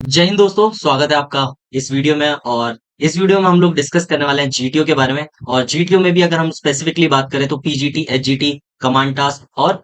जय हिंद दोस्तों, स्वागत है आपका इस वीडियो में। और इस वीडियो में हम लोग डिस्कस करने वाले हैं जीटीओ के बारे में। और जीटीओ में भी अगर हम स्पेसिफिकली बात करें तो पीजीटी, एचजीटी, कमांड टास्क और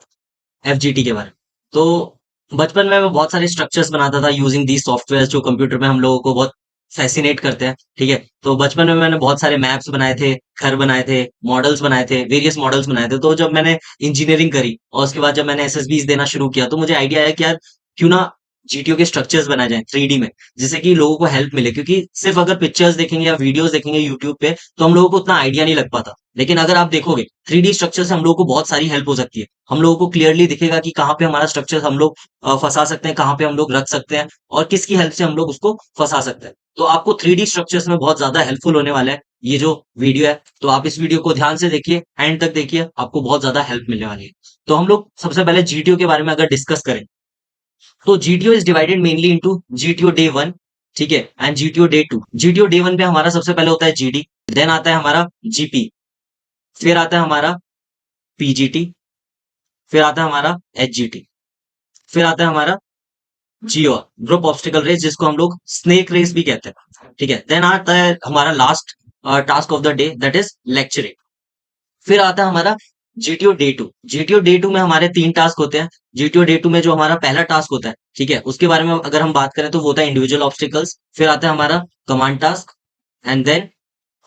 एफजीटी के बारे में। तो बचपन में मैं बहुत सारे स्ट्रक्चर्स बनाता था यूजिंग दी सॉफ्टवेयर जो कंप्यूटर में हम लोगों को बहुत फैसिनेट करते हैं। ठीक है, तो बचपन में मैंने बहुत सारे मैप्स बनाए थे, घर बनाए थे, मॉडल्स बनाए थे, वेरियस मॉडल्स बनाए थे। तो जब मैंने इंजीनियरिंग करी और उसके बाद जब मैंने एसएसबीज देना शुरू किया तो मुझे आइडिया आया कि यार क्यों ना जीटीओ के स्ट्रक्चर्स बनाए जाएं 3D में, जिससे कि लोगों को हेल्प मिले। क्योंकि सिर्फ अगर पिक्चर्स देखेंगे या वीडियोस देखेंगे यूट्यूब पे तो हम लोगों को उतना आइडिया नहीं लग पाता। लेकिन अगर आप देखोगे 3D स्ट्रक्चर से हम लोगों को बहुत सारी हेल्प हो सकती है। हम लोगों को क्लियरली दिखेगा कि कहाँ पे हमारा स्ट्रक्चर हम लोग फंसा सकते हैं, कहाँ पे हम लोग रख सकते हैं और किसकी हेल्प से हम लोग उसको फंसा सकते हैं। तो आपको 3D स्ट्रक्चर्स में बहुत ज्यादा हेल्पफुल होने वाला है ये जो वीडियो है। तो आप इस वीडियो को ध्यान से देखिए, एंड तक देखिए, आपको बहुत ज्यादा हेल्प मिलने वाली है। तो हम लोग सबसे पहले जीटीओ के बारे में अगर डिस्कस करें तो GTO is divided mainly into GTO day 1, ठीक है, and GTO day 2। GTO day 1 पे हमारा सबसे पहले होता है जीडी, देन आता है हमारा जीपी, फिर आता है हमारा पीजीटी, फिर आता है हमारा एचजीटी, फिर आता है हमारा जीओ, ग्रुप ऑब्स्टिकल रेस, जिसको हम लोग स्नेक रेस भी कहते हैं। ठीक है, देन आता है हमारा last task of the day, that is lecturing. फिर आता है हमारा जीटीओ डे 2। जीटीओ डे 2 में हमारे 3 टास्क होते हैं। जीटीओ डे 2 में जो हमारा पहला टास्क होता है, ठीक है, उसके बारे में अगर हम बात करें तो वो होता है इंडिविजुअल ऑब्स्टिकल्स। फिर आता है हमारा command task, and then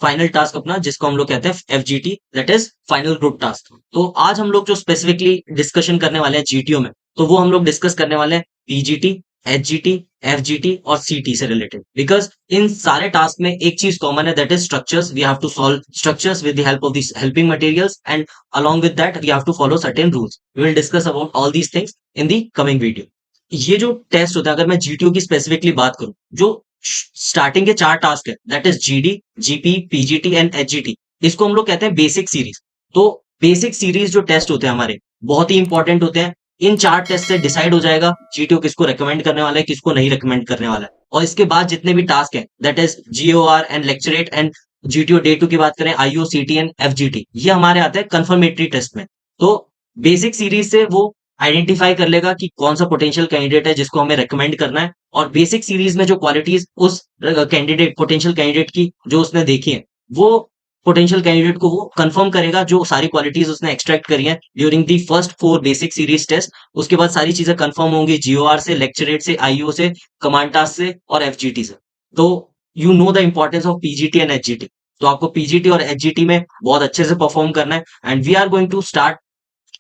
final task अपना जिसको हम लोग कहते हैं FGT, that is final group task. तो आज हम लोग जो स्पेसिफिकली डिस्कशन करने वाले हैं जीटीओ में, तो वो हम लोग डिस्कस करने वाले हैं पीजीटी, एचजीटी, एफजीटी और सीटी से रिलेटेड। बिकॉज इन सारे टास्क में एक चीज कॉमन है, that is structures. We have to solve structures with the help of this helping materials, and along with that we have to follow certain rules. We will discuss about all these things in the coming video. ये जो test होता है, अगर मैं GTO की specifically बात करूं, जो स्टार्टिंग के 4 टास्क है, that is GD, GP, PGT and HGT, इसको हम लोग कहते हैं बेसिक सीरीज। तो बेसिक सीरीज जो टेस्ट होते हैं हमारे, बहुत ही इंपॉर्टेंट होते हैं। इन 4 टेस्ट से डिसाइड हो जाएगा जीटीओ किसको रेकमेंड करने वाला है, किसको नहीं रेकमेंड करने वाला है। और इसके बाद जितने भी टास्क है, that is GOR and lecturette and GTO day 2 की बात करें, आईओ, सीटी एंड एफजीटी, ये हमारे आते हैं कंफर्मेटरी टेस्ट में। तो बेसिक सीरीज से वो आइडेंटिफाई कर लेगा कि कौन सा पोटेंशियल कैंडिडेट है जिसको हमें रेकमेंड करना है। और बेसिक सीरीज में जो क्वालिटीज उस कैंडिडेट, पोटेंशियल कैंडिडेट की जो उसने देखी है, वो पोटेंशियल कैंडिडेट को वो कंफर्म करेगा जो सारी क्वालिटीज उसने एक्सट्रैक्ट करी है during the first 4 basic series test. उसके बाद सारी चीजें कंफर्म होंगी जीओआर से, लेक्चरेट से, आईओ से, कमांड टास्क से और एफजीटी से। तो you know the importance of PGT and HGT. तो आपको पीजीटी और एचजीटी में बहुत अच्छे से परफॉर्म करना है, and we are going to start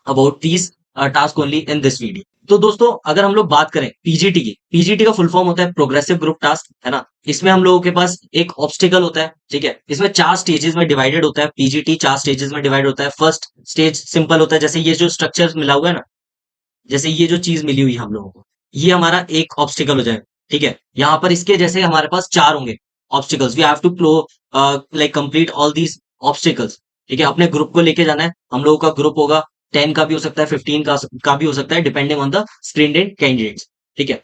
about these task only in this video. तो दोस्तों अगर हम लोग बात करें पीजीटी की, पीजीटी का फुल फॉर्म होता है प्रोग्रेसिव ग्रुप टास्क, है ना। इसमें हम लोगों के पास एक ऑब्स्टिकल होता है, ठीक है। इसमें 4 स्टेजेस में डिवाइडेड होता है, पीजीटी 4 स्टेजेस में डिवाइड होता है। फर्स्ट स्टेज सिंपल होता है, जैसे ये जो स्ट्रक्चर मिला हुआ है ना, जैसे ये जो चीज मिली हुई है हम लोगों को, ये हमारा एक ऑब्स्टिकल हो जाएगा, ठीक है। यहाँ पर इसके जैसे हमारे पास 4 होंगे obstacles. We have to like complete all these obstacles, ठीक है। अपने ग्रुप को लेके जाना है। हम लोगों का ग्रुप होगा 10 का भी हो सकता है, 15 का भी हो सकता है, depending on the screen candidates, ठीक है।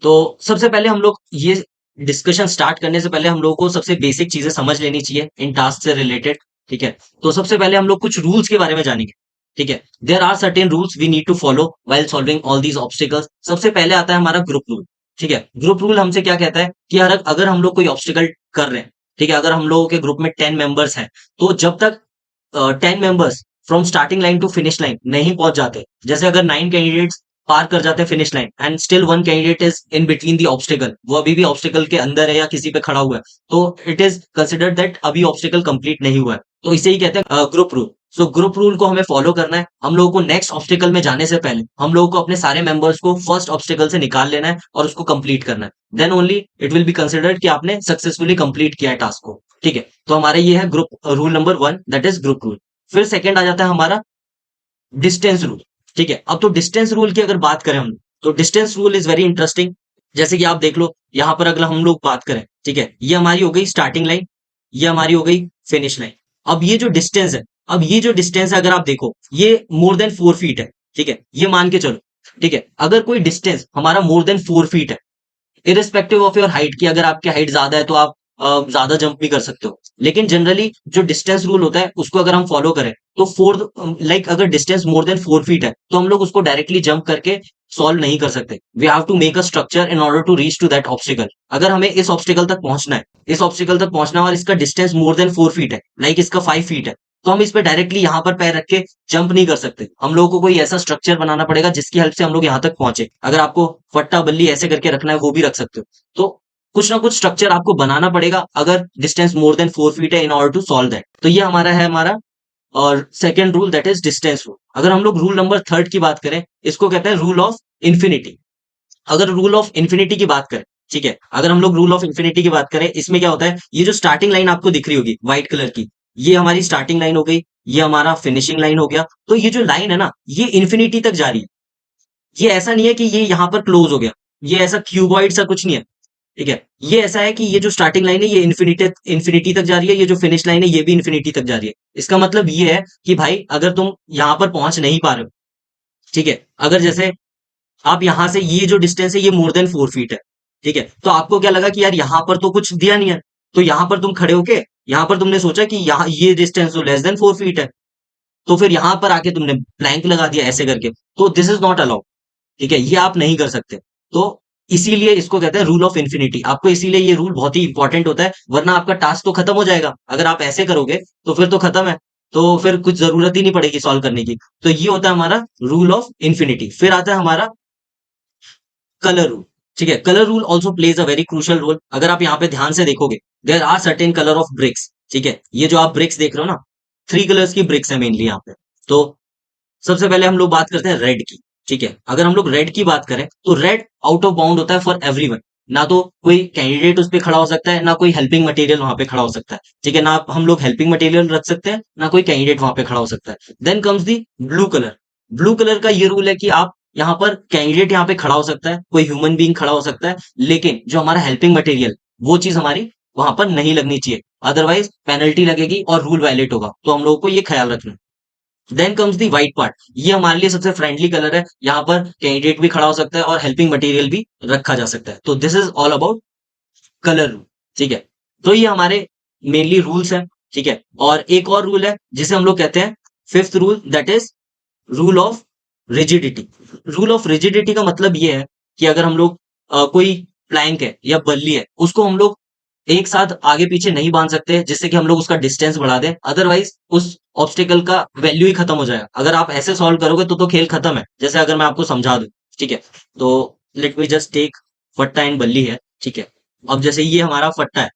तो सबसे पहले हम लोग ये डिस्कशन स्टार्ट करने से पहले हम लोगों को सबसे बेसिक चीजें समझ लेनी चाहिए इन टास्क से रिलेटेड, ठीक है। तो सबसे पहले हम लोग कुछ रूल्स के बारे में जानेंगे, ठीक है। There are certain rules we need to follow while solving all these obstacles. सबसे पहले आता है हमारा ग्रुप रूल, ठीक है। ग्रुप रूल हमसे क्या कहता है कि यार अगर हम लोग कोई ऑब्स्टिकल कर रहे हैं, ठीक है, अगर हम लोगों के ग्रुप में 10 मेंबर्स हैं, तो जब तक 10 members from starting line to finish line नहीं पहुंच जाते, जैसे अगर 9 कैंडिडेट्स पार कर जाते हैं finish line and still 1 candidate is in between the obstacle, वो अभी भी ऑब्स्टिकल के अंदर है या किसी पे खड़ा हुआ है, तो इट इज कंसिडर्ड दैट अभी ऑब्स्टिकल कंप्लीट नहीं हुआ है। तो इसे ही कहते हैं group rule. So group rule को हमें फॉलो करना है। हम लोगों को नेक्स्ट ऑब्स्टिकल में जाने से पहले हम लोगों को अपने सारे मेंबर्स को फर्स्ट ऑब्स्टिकल से निकाल लेना है और उसको कंप्लीट करना है। Then only it will be considered कि आपने सक्सेसफुली कंप्लीट किया है टास्क को, ठीक है। तो हमारे ये है group rule number 1, that is group rule. फिर सेकंड आ जाता है हमारा डिस्टेंस रूल, ठीक है। अब तो डिस्टेंस रूल की अगर बात करें हम, तो distance rule is very interesting. जैसे कि आप देख लो यहाँ पर अगर हम लोग बात करें, ठीक है, ये हमारी हो गई स्टार्टिंग लाइन, ये हमारी हो गई फिनिश लाइन। अब ये जो डिस्टेंस है, अब ये जो डिस्टेंस है अगर आप देखो, ये मोर देन 4 फीट है, ठीक है, ये मान के चलो, ठीक है। अगर कोई डिस्टेंस हमारा मोर देन 4 फीट है, इरिस्पेक्टिव ऑफ योर हाइट, की अगर आपकी हाइट ज्यादा है तो आप ज्यादा जंप भी कर सकते हो। लेकिन जनरली जो डिस्टेंस रूल होता है उसको अगर हम फॉलो करें तो 4, लाइक अगर डिस्टेंस मोर देन 4 फीट है तो हम लोग उसको डायरेक्टली जंप करके सॉल्व नहीं कर सकते। We have to make a structure in order to reach to that obstacle. अगर हमें इस ऑब्स्टिकल तक पहुंचना है, इस ऑब्स्टिकल तक पहुंचना है और इसका डिस्टेंस मोर देन 4 फीट है, लाइक इसका 5 फीट है, तो हम इस पे डायरेक्टली यहाँ पर पैर रख के जंप नहीं कर सकते। हम लोगों को कोई ऐसा स्ट्रक्चर बनाना पड़ेगा जिसकी हेल्प से हम लोग यहाँ तक पहुंचे। अगर आपको फट्टा बल्ली ऐसे करके रखना है वो भी रख सकते हो। तो कुछ ना कुछ स्ट्रक्चर आपको बनाना पड़ेगा अगर डिस्टेंस मोर देन 4 फीट है in order to solve that. तो ये हमारा है हमारा और second rule, that is distance rule. अगर हम लोग रूल नंबर थर्ड की बात करें, इसको कहते हैं रूल ऑफ इन्फिनिटी। अगर रूल ऑफ इन्फिनिटी की बात करें, ठीक है, अगर हम लोग रूल ऑफ इन्फिनिटी की बात करें, इसमें क्या होता है, ये जो स्टार्टिंग लाइन आपको दिख रही होगी व्हाइट कलर की, ये हमारी स्टार्टिंग लाइन हो गई, ये हमारा फिनिशिंग लाइन हो गया। तो ये जो लाइन है ना, ये इन्फिनिटी तक जा रही है। ये ऐसा नहीं है कि ये यहां पर क्लोज हो गया, ये ऐसा क्यूबॉइड सा कुछ नहीं है, ठीक है। ये ऐसा है कि ये जो स्टार्टिंग लाइन है ये इन्फिनिटी इन्फिनिटी तक जा रही है, ये जो फिनिश लाइन है ये भी इन्फिनिटी तक जा रही है। इसका मतलब ये है कि भाई अगर तुम यहां पर पहुंच नहीं पा रहे हो, ठीक है, अगर जैसे आप यहां से ये जो डिस्टेंस है ये मोर देन 4 फीट है, ठीक है, तो आपको क्या लगा कि यार यहां पर तो कुछ दिया नहीं है, तो यहां पर तुम खड़े होके यहां पर तुमने सोचा कि यहाँ ये डिस्टेंस तो लेस देन 4 फीट है, तो फिर यहां पर आके तुमने प्लैंक लगा दिया ऐसे करके, तो दिस इज नॉट अलाउड, ठीक है, ये आप नहीं कर सकते। तो इसीलिए इसको कहते हैं रूल ऑफ इन्फिनिटी। आपको इसीलिए ये रूल बहुत ही इंपॉर्टेंट होता है, वरना आपका टास्क तो खत्म हो जाएगा। अगर आप ऐसे करोगे तो फिर तो खत्म है, तो फिर कुछ जरूरत ही नहीं पड़ेगी सॉल्व करने की। तो ये होता है हमारा रूल ऑफ इन्फिनिटी। फिर आता है हमारा कलर रूल, ठीक है। Colour rule also plays a very crucial role. अगर आप यहाँ पे ध्यान से देखोगे, there are certain colour of bricks, ठीक है, ये जो आप ब्रिक्स देख रहे हो ना, 3 कलर्स की ब्रिक्स है मेनली यहाँ पे। तो सबसे पहले हम लोग बात करते हैं रेड की, ठीक है। अगर हम लोग रेड की बात करें तो रेड आउट ऑफ बाउंड होता है फॉर एवरीवन। ना तो कोई कैंडिडेट उस पे खड़ा हो सकता है, ना कोई हेल्पिंग मटेरियल वहां पे खड़ा हो सकता है, ठीक है, ना हम लोग हेल्पिंग मटेरियल रख सकते हैं, ना कोई कैंडिडेट वहां पे खड़ा हो सकता है। Then comes the blue colour. Blue colour का ये रूल है कि आप यहाँ पर कैंडिडेट यहाँ पे खड़ा हो सकता है, कोई ह्यूमन बीइंग खड़ा हो सकता है, लेकिन जो हमारा हेल्पिंग मटेरियल वो चीज हमारी वहां पर नहीं लगनी चाहिए, अदरवाइज पेनल्टी लगेगी और रूल वायलेट होगा। तो हम लोगों को ये ख्याल रखना है। Then comes the white part. ये हमारे लिए सबसे फ्रेंडली कलर है, यहाँ पर कैंडिडेट भी खड़ा हो सकता है और हेल्पिंग मटेरियल भी रखा जा सकता है। तो this is all about colour rule, ठीक है। तो ये हमारे मेनली रूल्स हैं, ठीक है। और एक और रूल है जिसे हम लोग कहते हैं fifth rule, that is rule of rigidity. Rule of rigidity का मतलब ये है कि अगर हम लोग कोई प्लैंक है या बल्ली है, उसको हम लोग एक साथ आगे पीछे नहीं बांध सकते जिससे कि हम लोग उसका डिस्टेंस बढ़ा दें, अदरवाइज उस ऑब्स्टिकल का वैल्यू ही खत्म हो जाएगा। अगर आप ऐसे सॉल्व करोगे तो खेल खत्म है। जैसे अगर मैं आपको समझा दूं, ठीक है, तो लेट मी जस्ट टेक फट्टा एंड बल्ली है, ठीक है। अब जैसे ये हमारा फट्टा है,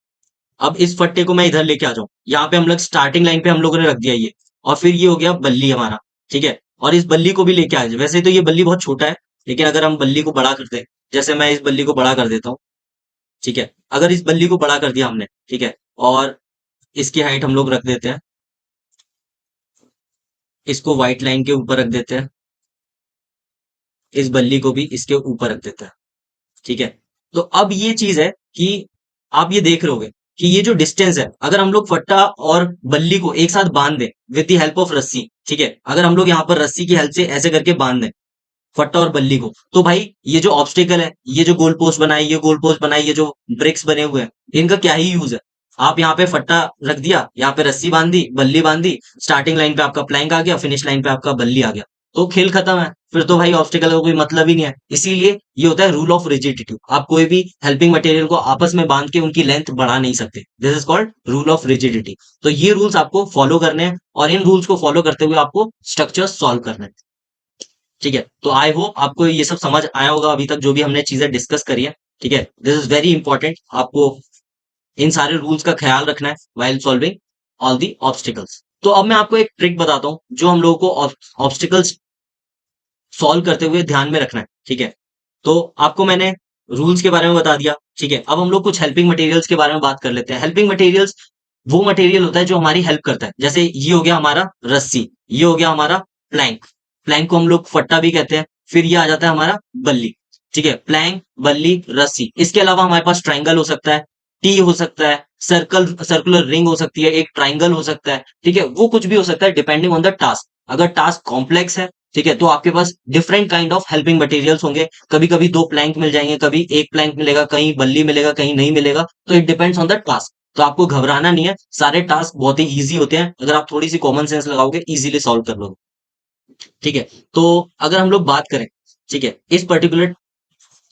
अब इस फट्टे को मैं इधर लेके आ जाऊं, यहाँ पे हम लोग स्टार्टिंग लाइन पे हम लोगों ने रख दिया ये, और फिर ये हो गया बल्ली हमारा, ठीक है, और इस बल्ली को भी लेके आ जाए। वैसे तो ये बल्ली बहुत छोटा है, लेकिन अगर हम बल्ली को बड़ा कर दें, जैसे मैं इस बल्ली को बड़ा कर देता हूँ, ठीक है, अगर इस बल्ली को बड़ा कर दिया हमने, ठीक है, और इसकी हाइट हम लोग रख देते हैं, इसको व्हाइट लाइन के ऊपर रख देते हैं, इस बल्ली को भी इसके ऊपर रख देते हैं, ठीक है। तो अब ये चीज है कि आप ये देख रहे होगे कि ये जो डिस्टेंस है, अगर हम लोग फट्टा और बल्ली को एक साथ बांध दें विद द हेल्प ऑफ रस्सी, ठीक है, अगर हम लोग यहाँ पर रस्सी की हेल्प से ऐसे करके बांध दें फट्टा और बल्ली को, तो भाई ये जो ऑब्स्टिकल है, ये जो गोल पोस्ट बनाई, ये गोल पोस्ट बनाई, ये जो ब्रिक्स बने हुए हैं, इनका क्या ही यूज है। आप यहाँ पे फट्टा रख दिया, यहाँ पे रस्सी बांधी, बल्ली बांधी, स्टार्टिंग लाइन पे आपका प्लैंक आ गया, फिनिश लाइन पे आपका बल्ली आ गया, तो खेल खत्म है। फिर तो भाई ऑब्स्टिकल का कोई मतलब ही नहीं है। इसीलिए ये होता है रूल ऑफ रिजिडिटी। आप कोई भी हेल्पिंग मटेरियल को आपस में बांध के उनकी लेंथ बढ़ा नहीं सकते। This is called rule of rigidity. तो ये रूल्स आपको फॉलो करने हैं और इन रूल्स को फॉलो करते हुए आपको स्ट्रक्चर सॉल्व करना है, ठीक है। तो आई होप आपको ये सब समझ आया होगा अभी तक जो भी हमने चीजें डिस्कस करी है, ठीक है। दिस इज वेरी इंपॉर्टेंट, आपको इन सारे रूल्स का ख्याल रखना है while solving all the obstacles. तो अब मैं आपको एक ट्रिक बताता हूँ जो हम लोगों को ऑब्स्टिकल्स सॉल्व करते हुए ध्यान में रखना है, ठीक है। तो आपको मैंने रूल्स के बारे में बता दिया, ठीक है। अब हम लोग कुछ हेल्पिंग मटेरियल्स के बारे में बात कर लेते हैं। हेल्पिंग मटेरियल्स वो मटेरियल होता है जो हमारी हेल्प करता है। जैसे ये हो गया हमारा रस्सी, ये हो गया हमारा प्लैंक, प्लैंक को हम लोग फट्टा भी कहते हैं। फिर ये आ जाता है हमारा बल्ली, ठीक है, प्लैंक, बल्ली, रस्सी। इसके अलावा हमारे पास ट्राइंगल हो सकता है, टी हो सकता है, सर्कुलर रिंग हो सकती है, एक ट्राइंगल हो सकता है, ठीक है, वो कुछ भी हो सकता है डिपेंडिंग ऑन द टास्क। अगर टास्क कॉम्प्लेक्स है, ठीक है, तो आपके पास different kind of helping materials होंगे। कभी कभी 2 प्लैंक मिल जाएंगे, कभी एक प्लैंक मिलेगा, कहीं बल्ली मिलेगा, कहीं नहीं मिलेगा। तो it depends on the task. तो आपको घबराना नहीं है, सारे टास्क बहुत ही इजी होते हैं। अगर आप थोड़ी सी कॉमन सेंस लगाओगे इजीली सॉल्व कर लोगे, ठीक है। तो अगर हम लोग बात करें ठीक है, इस पर्टिकुलर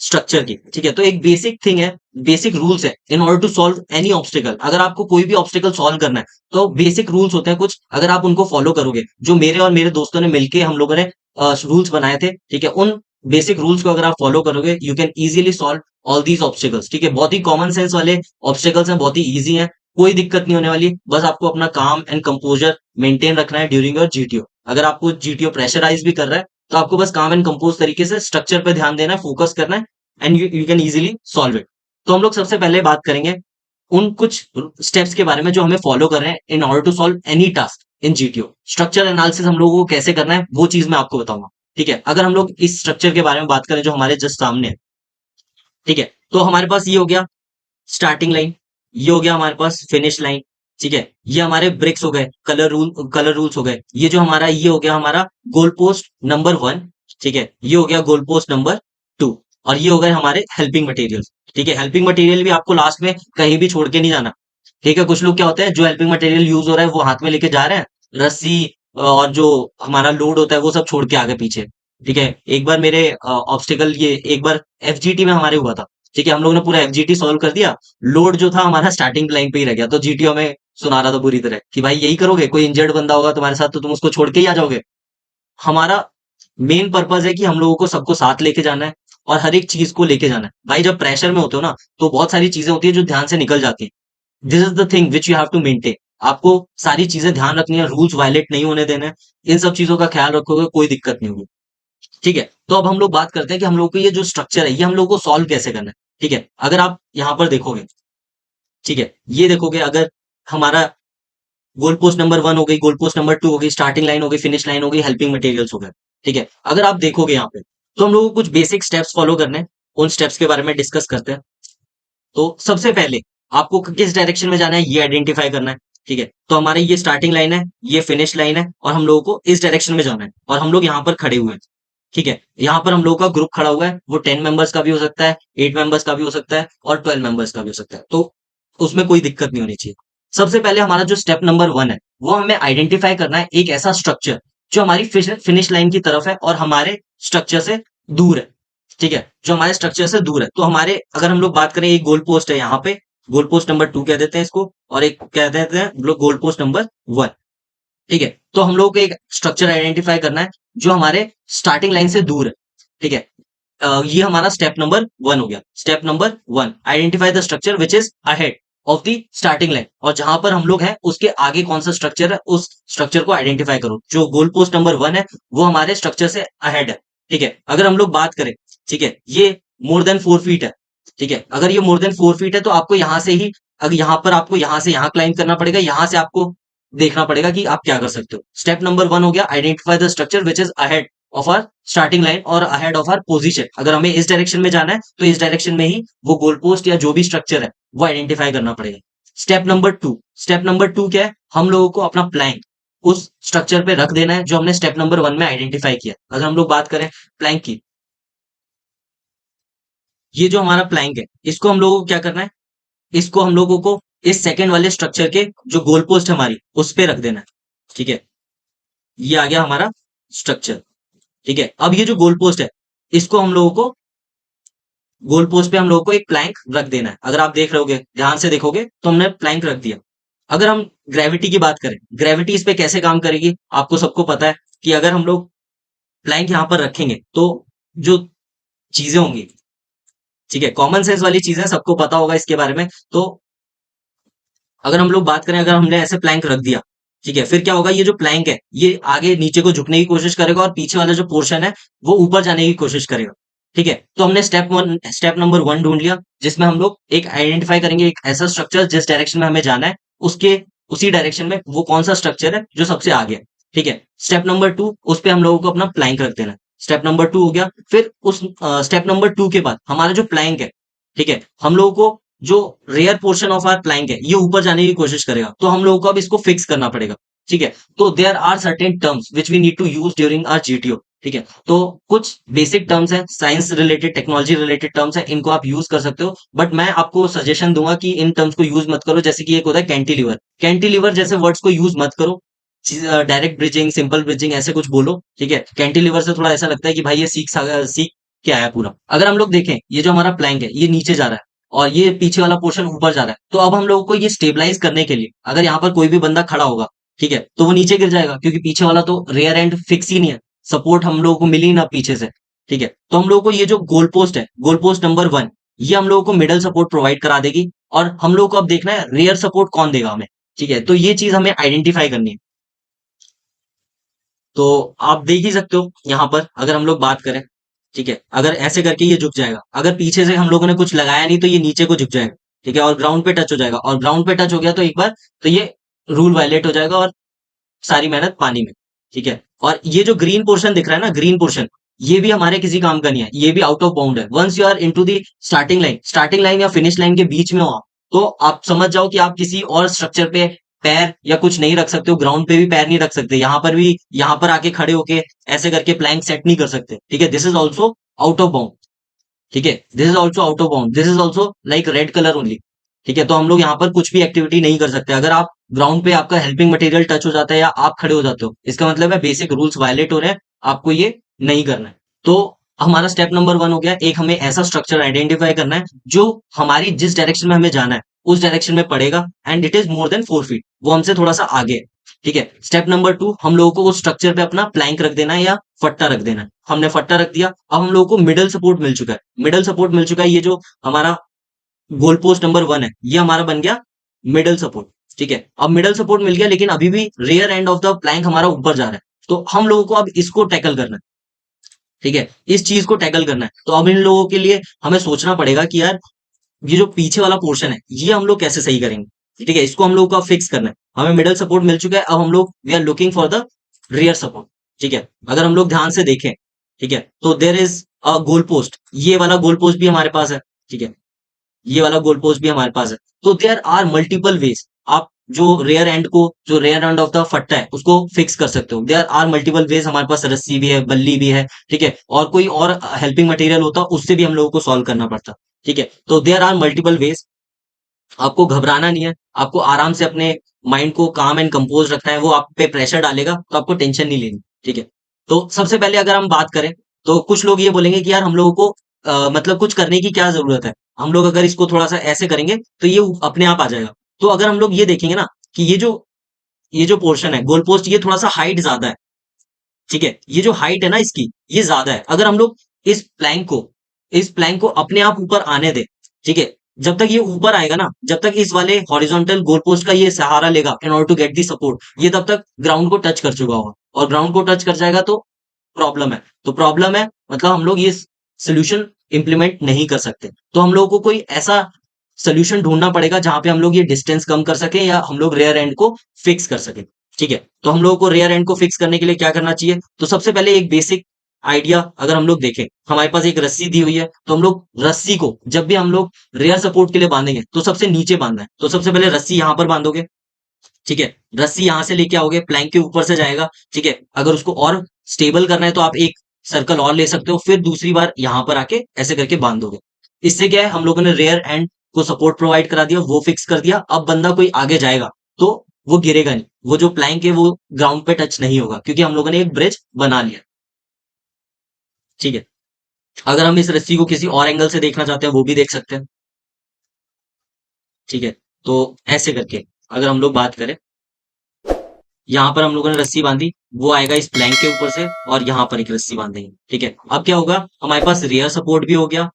स्ट्रक्चर की। ठीक है, तो एक बेसिक थिंग है, बेसिक रूल्स है in order to solve any obstacle. अगर आपको कोई भी ऑब्स्टिकल सॉल्व करना है तो बेसिक रूल्स होते हैं कुछ, अगर आप उनको फॉलो करोगे, जो मेरे और मेरे दोस्तों ने मिलके हम लोगों ने रूल्स बनाए थे। ठीक है, उन बेसिक रूल्स को अगर आप फॉलो करोगे, you can easily solve all these obstacles. ठीक है, बहुत ही कॉमन सेंस वाले ऑब्स्टिकल्स हैं, बहुत ही ईजी हैं, कोई दिक्कत नहीं होने वाली। बस आपको अपना काम एंड कंपोजर मेंटेन रखना है ड्यूरिंग योर जीटीओ। अगर आपको जीटीओ प्रेशराइज भी कर रहा है तो आपको बस काम एंड कंपोज तरीके से स्ट्रक्चर पे ध्यान देना है, फोकस करना है, and you can easily solve it. तो हम लोग सबसे पहले बात करेंगे उन कुछ स्टेप्स के बारे में जो हमें फॉलो कर रहे हैं in order to solve any task in GTO. Structure analysis हम लोगों को कैसे करना है वो चीज मैं आपको बताऊंगा। ठीक है, अगर हम लोग इस स्ट्रक्चर के बारे में बात करें जो हमारे जस्ट सामने है। ठीक है, तो हमारे पास ये हो गया स्टार्टिंग लाइन, ये हो गया हमारे पास फिनिश लाइन। ठीक है, ये हमारे ब्रिक्स हो गए, कलर रूल्स हो गए। ये जो हमारा ये हो गया हमारा गोल पोस्ट नंबर 1। ठीक है, ये हो गया गोल पोस्ट नंबर 2। और ये हो गए हमारे हेल्पिंग मटेरियल्स। ठीक है, हेल्पिंग मटेरियल भी आपको लास्ट में कहीं भी छोड़ के नहीं जाना। ठीक है, कुछ लोग क्या होता है, जो हेल्पिंग मटेरियल यूज हो रहा है वो हाथ में लेके जा रहे हैं, रस्सी और जो हमारा लोड होता है वो सब छोड़ के आगे पीछे। ठीक है, एक बार मेरे ऑब्स्टिकल ये एक बार एफजीटी में हमारे हुआ था। ठीक है, हम लोगों ने पूरा एफजीटी सॉल्व कर दिया, लोड जो था हमारा स्टार्टिंग लाइन पे ही रह गया, तो जीटीओ में सुना रहा था बुरी तरह कि भाई यही करोगे, कोई इंजर्ड बंदा होगा तुम्हारे साथ तो तुम उसको छोड़ के ही आ जाओगे। हमारा मेन पर्पज है कि हम लोगों को सबको साथ लेके जाना है और हर एक चीज को लेके जाना है। भाई जब प्रेशर में होते हो ना तो बहुत सारी चीजें होती है जो ध्यान से निकल जाती है। This is the thing which you have to maintain. आपको सारी चीजें ध्यान रखनी है, रूल्स वायलेट नहीं होने देने हैं। इन सब चीजों का ख्याल रखोगे कोई दिक्कत नहीं होगी। ठीक है, तो अब हम लोग बात करते हैं कि हम लोगों को ये जो स्ट्रक्चर है ये हम लोगों को सॉल्व कैसे करना है। ठीक है, अगर आप यहाँ पर देखोगे, ठीक है, ये देखोगे, अगर हमारा गोल पोस्ट नंबर 1 हो गई, गोल पोस्ट नंबर 2 हो गई, स्टार्टिंग लाइन हो गई, फिनिश लाइन हो गई, हेल्पिंग मटेरियल्स हो गए। ठीक है, अगर आप देखोगे यहाँ पे तो हम लोगों को कुछ बेसिक स्टेप्स फॉलो करने हैं, उन स्टेप्स के बारे में डिस्कस करते हैं। तो सबसे पहले आपको किस डायरेक्शन में जाना है ये आइडेंटिफाई करना है। ठीक है, तो हमारे ये स्टार्टिंग लाइन है, ये फिनिश लाइन है, और हम लोगों को इस डायरेक्शन में जाना है, और हम लोग यहाँ पर खड़े हुए हैं। ठीक है, यहाँ पर हम लोगों का ग्रुप खड़ा हुआ है, वो 10 मेंबर्स का भी हो सकता है, 8 मेंबर्स का भी हो सकता है, और 12 मेंबर्स का भी हो सकता है, तो उसमें कोई दिक्कत नहीं होनी चाहिए। सबसे पहले हमारा जो स्टेप नंबर 1 है वो हमें आइडेंटिफाई करना है एक ऐसा स्ट्रक्चर जो हमारी फिनिश लाइन की तरफ है और हमारे स्ट्रक्चर से दूर है। ठीक है, जो हमारे स्ट्रक्चर से दूर है, तो हमारे अगर हम लोग बात करें, एक गोल पोस्ट है यहाँ पे, गोल पोस्ट नंबर 2 कह देते हैं इसको, और एक कह देते हैं हम लोग गोल पोस्ट नंबर 1। ठीक है, तो हम लोग को एक स्ट्रक्चर आइडेंटिफाई करना है जो हमारे स्टार्टिंग लाइन से दूर है। ठीक है, ये हमारा स्टेप नंबर 1 हो गया। Step number 1, identify the structure which is ahead of the starting line, और जहां पर हम लोग हैं उसके आगे कौन सा स्ट्रक्चर है उस स्ट्रक्चर को आइडेंटिफाई करो। जो गोल पोस्ट नंबर 1 है वो हमारे स्ट्रक्चर से अहेड है। ठीक है, अगर हम लोग बात करें, ठीक है, ये मोर देन 4 फीट है। ठीक है, अगर ये मोर देन 4 फीट है तो आपको यहां से ही, अगर यहां पर आपको यहां से यहां क्लाइंब करना पड़ेगा, यहां से आपको देखना पड़ेगा कि आप क्या कर सकते हो। स्टेप नंबर 1 हो गया, identify the structure which is ahead of our starting line और अहेड ऑफ आर पोजीशन। अगर हमें इस डायरेक्शन में जाना है तो इस डायरेक्शन में ही वो गोल पोस्ट या जो भी स्ट्रक्चर है वो आइडेंटिफाई करना पड़ेगा। स्टेप नंबर 2, स्टेप नंबर 2 क्या है, हम लोगों को अपना प्लैंक उस स्ट्रक्चर पे रख देना है जो हमने स्टेप नंबर 1 में आइडेंटिफाई किया। अगर हम लोग बात करें प्लैंक की, ये जो हमारा प्लैंक है इसको हम लोगों को क्या करना है, इसको हम लोगों को इस सेकंड वाले स्ट्रक्चर के जो गोल पोस्ट है हमारी उस पे रख देना है। ठीक है, ये आ गया हमारा स्ट्रक्चर। ठीक है, अब ये जो गोल पोस्ट है इसको हम लोगों को, गोल पोस्ट पे हम लोगों को एक प्लैंक रख देना है। अगर आप देख रहे होगे, ध्यान से देखोगे तो हमने प्लैंक रख दिया। अगर हम ग्रेविटी की बात करें, ग्रेविटी इस पे कैसे काम करेगी आपको सबको पता है कि अगर हम लोग प्लैंक यहां पर रखेंगे तो जो चीजें होंगी, ठीक है, कॉमन सेंस वाली चीजें सबको पता होगा इसके बारे में। तो अगर हम लोग बात करें, अगर हमने ऐसे प्लैंक रख दिया, ठीक है, फिर क्या होगा, ये जो प्लैंक है ये आगे नीचे को झुकने की कोशिश करेगा और पीछे वाला जो पोर्शन है वो ऊपर जाने की कोशिश करेगा। ठीक है, तो हमने स्टेप नंबर 1 ढूंढ लिया, जिसमें हम लोग एक आइडेंटिफाई करेंगे एक ऐसा स्ट्रक्चर जिस डायरेक्शन में हमें जाना है, उसके उसी डायरेक्शन में वो कौन सा स्ट्रक्चर है जो सबसे आगे है। ठीक है, स्टेप नंबर 2, उस पे हम लोगों को अपना प्लैंक रख देना है। स्टेप नंबर 2 हो गया। फिर उस स्टेप नंबर 2 के बाद हमारा जो प्लैंक है, ठीक है, हम लोगों को जो rear portion of our plank है ये ऊपर जाने की कोशिश करेगा, तो हम लोगों को अब इसको फिक्स करना पड़ेगा। ठीक है, तो there are certain terms which we need to use during our GTO. ठीक है, तो कुछ बेसिक टर्म्स हैं, science related, technology related terms हैं, इनको आप यूज कर सकते हो, बट मैं आपको सजेशन दूंगा कि इन टर्म्स को यूज मत करो। जैसे कि एक होता है कैंटिलीवर, कैंटिलीवर जैसे वर्ड्स को यूज मत करो। डायरेक्ट ब्रिजिंग, सिंपल ब्रिजिंग ऐसे कुछ बोलो, ठीक है। कैंटिलीवर से थोड़ा ऐसा लगता है कि भाई ये सीख के आया पूरा। अगर हम लोग देखें, ये जो हमारा प्लैंक है ये नीचे जा रहा है और ये पीछे वाला पोर्शन ऊपर जा रहा है, तो अब हम लोगों को ये स्टेबलाइज करने के लिए अगर यहाँ पर कोई भी बंदा खड़ा होगा, ठीक है, तो वो नीचे गिर जाएगा क्योंकि पीछे वाला तो रेयर एंड फिक्स ही नहीं है, सपोर्ट हम लोगों को मिली ही ना पीछे से, ठीक है। तो हम लोगों को ये जो गोल पोस्ट है, गोल पोस्ट नंबर 1, ये हम लोगों को मिडल सपोर्ट प्रोवाइड करा देगी। और हम लोगों को अब देखना है रेयर सपोर्ट कौन देगा हमें, ठीक है। तो ये चीज हमें आइडेंटिफाई करनी है। तो आप देख ही सकते हो यहाँ पर अगर हम लोग बात करें, ठीक है, अगर ऐसे करके ये झुक जाएगा, अगर पीछे से हम लोगों ने कुछ लगाया नहीं तो ये नीचे को झुक जाएगा, ठीक है, और ग्राउंड पे टच हो जाएगा, और ग्राउंड पे टच हो गया तो एक बार तो ये रूल वायलेट हो जाएगा और सारी मेहनत पानी में, ठीक है। और ये जो ग्रीन पोर्शन दिख रहा है ना, ग्रीन पोर्शन, ये भी हमारे किसी काम का नहीं है, ये भी आउट ऑफ बाउंड है। Once you are into the starting line या फिनिश लाइन के बीच में हो आप, तो आप समझ जाओ कि आप किसी और स्ट्रक्चर पे पैर या कुछ नहीं रख सकते हो, ग्राउंड पे भी पैर नहीं रख सकते, यहाँ पर भी, यहाँ पर आके खड़े होके ऐसे करके प्लैंक सेट नहीं कर सकते, ठीक है। This is also out of bound, ठीक है, this is also out of bound, this is also like red colour only, ठीक है। तो हम लोग यहाँ पर कुछ भी एक्टिविटी नहीं कर सकते। अगर आप ग्राउंड पे आपका हेल्पिंग मटेरियल टच हो जाता है या आप खड़े हो जाते हो, इसका मतलब है बेसिक रूल्स वायलेट हो रहे हैं, आपको ये नहीं करना है। तो हमारा स्टेप नंबर 1 हो गया, एक हमें ऐसा स्ट्रक्चर आइडेंटिफाई करना है जो हमारी जिस डायरेक्शन में हमें जाना है उस डायरेक्शन में पड़ेगा, and it is more than 4 feet, वो हमसे थोड़ा सा आगे है, ठीक है। स्टेप नंबर 2, हम लोगों को उस स्ट्रक्चर पे अपना प्लैंक रख देना है या फट्टा रख देना है। हमने फट्टा रख दिया, अब हम लोगों को मिडल सपोर्ट मिल चुका है, मिडल सपोर्ट मिल चुका है। ये जो हमारा गोल पोस्ट नंबर 1 है, ये हमारा बन गया मिडल सपोर्ट, ठीक है। अब मिडल सपोर्ट मिल गया, लेकिन अभी भी rear end of the plank हमारा ऊपर जा रहा है, तो हम लोगों को अब इसको टैकल करना है, ठीक है, इस चीज को टैकल करना है। तो अब इन लोगों के लिए हमें सोचना पड़ेगा कि यार ये जो पीछे वाला पोर्शन है ये हम लोग कैसे सही करेंगे, ठीक है, इसको हम लोग को फिक्स करना है। हमें मिडल सपोर्ट मिल चुका है, अब हम लोग we are looking for the rear support, ठीक है। अगर हम लोग ध्यान से देखें, ठीक है, तो there is a goal post, ये वाला गोल पोस्ट भी हमारे पास है, ठीक है, ये वाला गोल पोस्ट भी हमारे पास है। तो देयर आर मल्टीपल वेज, आप जो रेयर एंड को, जो रेयर एंड ऑफ द फट्टा है उसको फिक्स कर सकते हो। देयर आर मल्टीपल वेज, हमारे पास रस्सी भी है, बल्ली भी है, ठीक है, और कोई और हेल्पिंग मटेरियल होता उससे भी हम लोगों को सॉल्व करना पड़ता, ठीक है। तो देयर आर मल्टीपल वेज, आपको घबराना नहीं है, आपको आराम से अपने माइंड को काम एंड कंपोज रखना है। वो आप पे प्रेशर डालेगा तो आपको टेंशन नहीं लेनी, ठीक है। तो सबसे पहले अगर हम बात करें, तो कुछ लोग ये बोलेंगे कि यार हम लोगों को मतलब कुछ करने की क्या जरूरत है, हम लोग अगर इसको थोड़ा सा ऐसे करेंगे तो ये अपने आप आ जाएगा। तो अगर हम लोग ये देखेंगे ना कि ये जो पोर्शन है गोल पोस्ट, ये थोड़ा सा हाइट ज्यादा है, ठीक है, ये जो हाइट है ना इसकी, ये ज्यादा है। अगर हम लोग इस प्लैंक को इस प्लैंक को अपने आप ऊपर आने दें, ठीक है, जब तक ये ऊपर आएगा ना, जब तक इस वाले हॉरिजॉन्टल गोल पोस्ट का ये सहारा लेगा in order to get the support, ये तब तक ग्राउंड को टच कर चुका होगा, और ग्राउंड को टच कर जाएगा तो प्रॉब्लम है। तो प्रॉब्लम है मतलब हम लोग ये सोल्यूशन इंप्लीमेंट नहीं कर सकते। तो हम लोगों को कोई ऐसा सोल्यूशन ढूंढना पड़ेगा जहां पे हम लोग ये डिस्टेंस कम कर सके या हम लोग रेयर एंड को फिक्स कर सके, ठीक है। तो हम लोगों को रेयर एंड को फिक्स करने के लिए क्या करना चाहिए, तो सबसे पहले एक बेसिक आइडिया अगर हम लोग देखें, हमारे पास एक रस्सी दी हुई है, तो हम लोग रस्सी को जब भी हम लोग रेयर सपोर्ट के लिए बांधेंगे तो सबसे नीचे बांधना है। तो सबसे पहले रस्सी यहां पर बांधोगे, ठीक है, रस्सी यहां से लेके आओगे, प्लैंक के ऊपर से जाएगा, ठीक है। अगर उसको और स्टेबल करना है तो आप एक सर्कल और ले सकते हो, फिर दूसरी बार यहां पर आके ऐसे करके बांध दोगे। इससे क्या है, हम लोगों ने रेयर एंड को सपोर्ट प्रोवाइड करा दिया, वो फिक्स कर दिया। अब बंदा कोई आगे जाएगा तो वो गिरेगा नहीं, वो जो प्लैंक है वो ग्राउंड पे टच नहीं होगा, क्योंकि हम लोगों ने एक ब्रिज बना लिया, ठीक है। अगर हम इस रस्सी को किसी और एंगल से देखना चाहते हैं वो भी देख सकते हैं, ठीक है। तो ऐसे करके अगर हम लोग बात करें, यहाँ पर हम लोगों ने रस्सी बांधी, वो आएगा इस प्लैंक के ऊपर से, और यहाँ पर एक रस्सी बांधेंगे, ठीक है। अब क्या होगा, हमारे पास रियर सपोर्ट भी हो गया,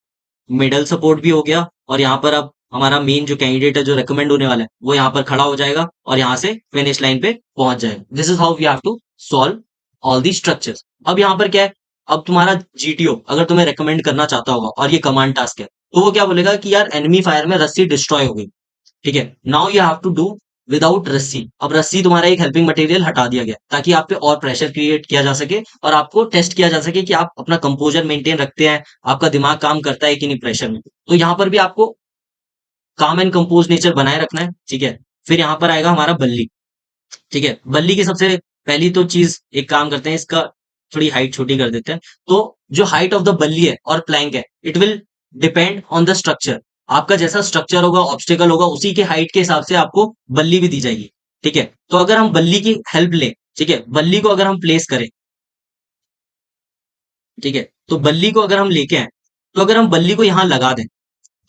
मिडल सपोर्ट भी हो गया, और यहाँ पर अब हमारा मेन जो कैंडिडेट है जो रेकमेंड होने वाला है वो यहाँ पर खड़ा हो जाएगा और यहाँ से फिनिश लाइन पे पहुंच जाएगा। This is how we have to solve all the structures. अब यहाँ पर क्या है, अब तुम्हारा जीटीओ अगर तुम्हें रेकमेंड करना चाहता होगा और ये कमांड टास्क है, तो वो क्या बोलेगा कि यार एनिमी फायर में रस्सी डिस्ट्रॉय हो गई, ठीक है, now you have to do without रस्सी। अब रस्सी तुम्हारा एक हेल्पिंग मटेरियल हटा दिया गया ताकि आप पे और प्रेशर क्रिएट किया जा सके और आपको टेस्ट किया जा सके कि आप अपना कंपोजर मेंटेन रखते हैं, आपका दिमाग काम करता है कि नहीं प्रेशर में। तो यहाँ पर भी आपको काम एंड कंपोज नेचर बनाए रखना है, ठीक है। फिर यहाँ पर आएगा हमारा बल्ली, ठीक है। बल्ली की सबसे पहली तो चीज, एक काम करते हैं, इसका थोड़ी हाइट छोटी कर देते हैं। तो जो हाइट ऑफ द बल्ली है और प्लैंक है, it will depend on the structure. आपका जैसा स्ट्रक्चर होगा, ऑब्स्टिकल होगा, उसी के हाइट के हिसाब से आपको बल्ली भी दी जाएगी, ठीक है? तो अगर हम बल्ली की हेल्प लें, ठीक है? बल्ली को अगर हम प्लेस करें, ठीक है? तो बल्ली को अगर हम लेके आएँ, तो अगर हम बल्ली को यहाँ लगा दें,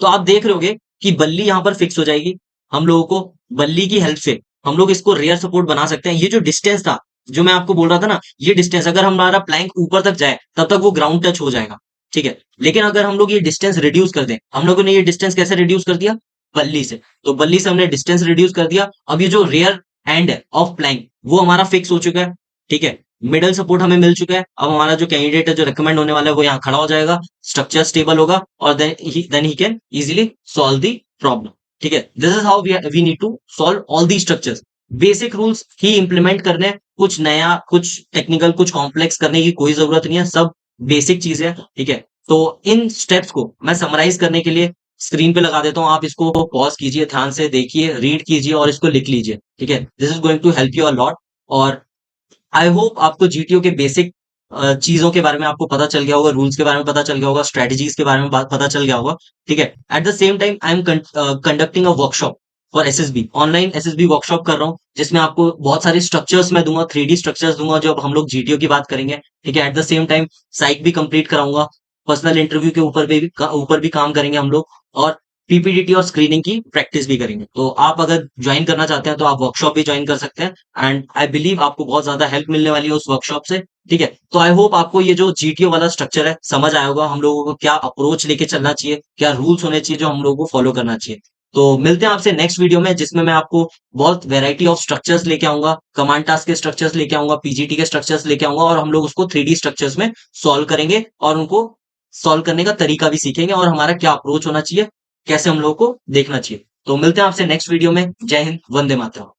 तो आप देख रहे होगे कि बल्ली यहाँ पर फिक्स हो जाएगी। हम लोगों को बल्ली की हेल्प से हम लोग इसको रेयर सपोर्ट बना सकते हैं। ये जो डिस्टेंस था, जो मैं आपको बोल रहा था ना, ये डिस्टेंस अगर हमारा प्लैंक ऊपर तक जाए, तब तक वो ग्राउंड टच हो जाएगा, ठीक है? लेकिन अगर हम लोग ये डिस्टेंस रिड्यूस कर दें, हम लोगों ने ये डिस्टेंस कैसे रिड्यूस कर दिया? बल्ली से। तो बल्ली से हमने डिस्टेंस रिड्यूस कर दिया। अब ये जो रेयर एंड है ऑफ प्लैंक, वो हमारा फिक्स हो चुका है, ठीक है? मिडल सपोर्ट हमें मिल चुका है। अब हमारा जो कैंडिडेट है, जो रिकमेंड होने वाला है, वो यहाँ खड़ा हो जाएगा, स्ट्रक्चर स्टेबल होगा और then he can easily solve the problem, ठीक है? This is how we need to solve all the structures. Basic rules ही इंप्लीमेंट करने हैं, कुछ नया, कुछ टेक्निकल, कुछ कॉम्प्लेक्स करने की कोई जरूरत नहीं है, सब बेसिक चीज है, ठीक है? तो इन स्टेप्स को मैं समराइज करने के लिए स्क्रीन पे लगा देता हूँ, आप इसको पॉज कीजिए, ध्यान से देखिए, रीड कीजिए और इसको लिख लीजिए, ठीक है? This is going to help you a lot. और आई होप आपको जीटीओ के बेसिक चीजों के बारे में आपको पता चल गया होगा, रूल्स के बारे में पता चल गया होगा, स्ट्रेटजीज के बारे में पता चल गया होगा, ठीक है? At the same time I am conducting a workshop for SSB, online SSB workshop कर रहा हूँ, जिसमें आपको बहुत सारे स्ट्रक्चर्स मैं दूंगा, 3D स्ट्रक्चर्स दूंगा, जो अब हम लोग जीटीओ की बात करेंगे, ठीक है? At the same time site भी कंप्लीट कराऊंगा, पर्सनल इंटरव्यू के ऊपर भी काम करेंगे हम लोग, और पीपीडीटी और स्क्रीनिंग की प्रैक्टिस भी करेंगे। तो आप अगर ज्वाइन करना चाहते हैं, तो आप वर्कशॉप भी ज्वाइन कर सकते हैं, एंड आई बिलीव आपको बहुत ज्यादा हेल्प मिलने वाली है उस वर्कशॉप से, ठीक है? तो आई होप आपको ये जो जीटीओ वाला स्ट्रक्चर है समझ आया होगा, हम लोगों को क्या अप्रोच लेके चलना चाहिए, क्या रूल्स होने चाहिए जो हम लोगों को फॉलो करना चाहिए। तो मिलते हैं आपसे नेक्स्ट वीडियो में, जिसमें मैं आपको बहुत वेराइटी ऑफ स्ट्रक्चर्स लेके आऊंगा, कमांड टास्क के स्ट्रक्चर्स लेके आऊंगा, पीजीटी के स्ट्रक्चर्स लेके आऊंगा, और हम लोग उसको 3D स्ट्रक्चर्स में सॉल्व करेंगे, और उनको सॉल्व करने का तरीका भी सीखेंगे, और हमारा क्या अप्रोच होना चाहिए, कैसे हम लोगों को देखना चाहिए। तो मिलते हैं आपसे नेक्स्ट वीडियो में। जय हिंद, वंदे मातरम।